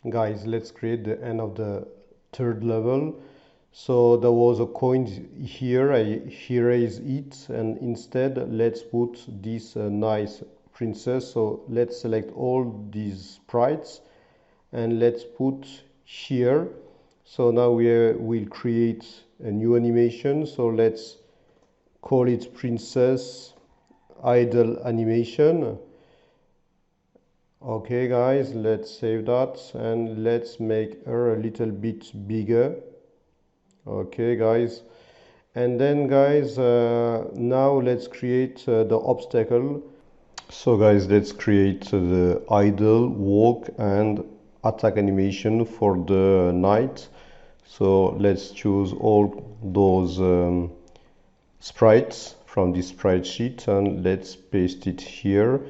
Guys, let's create the end of the third level. So there was a coin here, I erase it, and instead let's put this nice princess. So let's select all these sprites and let's put here. So now we'll create a new animation. So let's call it princess idle animation. Okay guys, let's save that and let's make her a little bit bigger. Okay guys, and then guys, now let's create the obstacle. So guys, let's create the idle, walk and attack animation for the knight. So let's choose all those sprites from this sprite sheet and let's paste it here.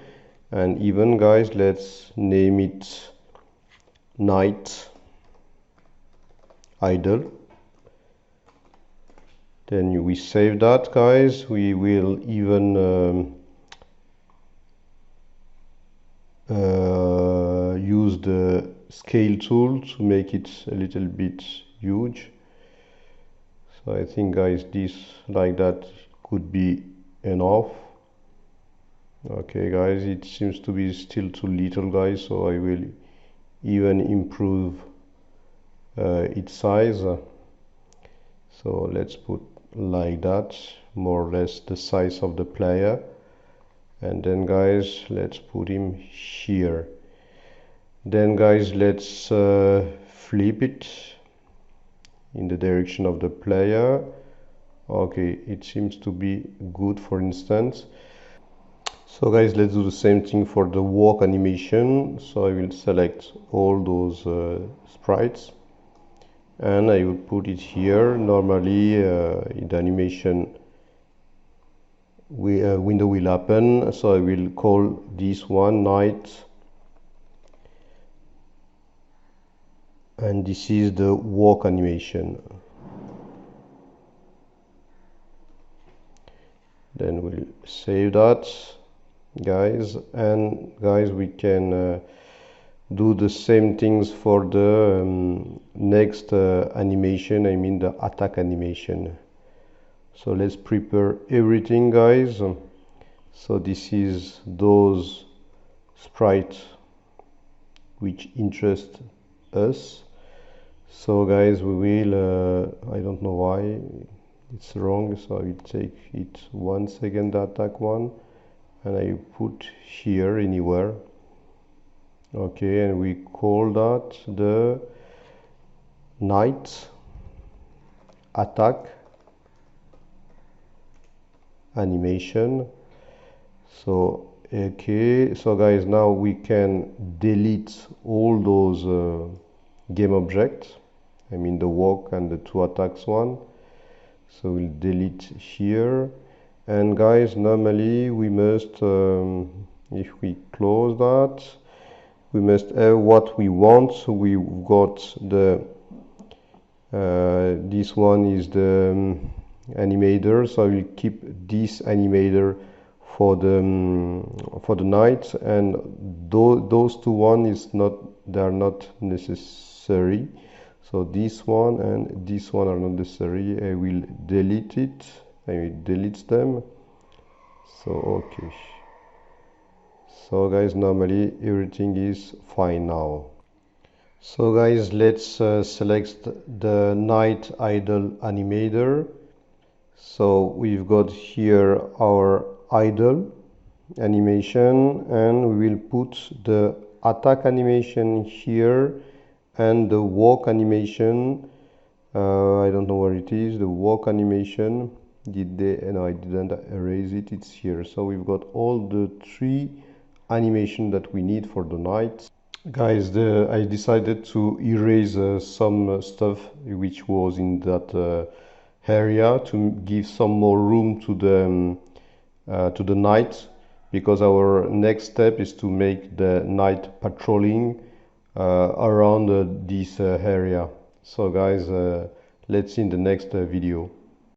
And even guys, let's name it knight idle. Then we save that guys. We will even use the scale tool to make it a little bit huge. So I think guys, this like that could be enough. Okay guys, it seems to be still too little guys, so I will even improve its size. So let's put like that, more or less the size of the player. And then guys, let's put him here. Then guys, let's flip it in the direction of the player. Okay, it seems to be good, for instance. So guys, let's do the same thing for the walk animation. So I will select all those sprites and I will put it here. Normally in the animation window will happen, so I will call this one knight, and this is the walk animation. Then we'll save that guys, and guys, we can do the same things for the next animation, I mean the attack animation. So let's prepare everything guys. So this is those sprites which interest us. So guys, we will I don't know why it's wrong, so I will take it once again, the attack one, and I put here anywhere. Okay, and we call that the knight attack animation. So okay, so guys, now we can delete all those game objects, I mean the walk and the two attacks one. So we'll delete here, and guys, normally we must if we close that, we must have what we want. So we've got the this one is the animator, so I will keep this animator for the knight, and those two one is not, they are not necessary. So this one and this one are not necessary. I will delete it. I will delete them. So okay. So guys, normally everything is fine now. So guys, let's select the knight idle animator. So we've got here our idle animation, and we will put the attack animation here and the walk animation. I don't know where it is, the walk animation. No, I didn't erase it, it's here. So we've got all the three animation that we need for the knight. Guys, I decided to erase some stuff which was in that area to give some more room to the knight, because our next step is to make the knight patrolling around this area. So guys, let's see in the next video.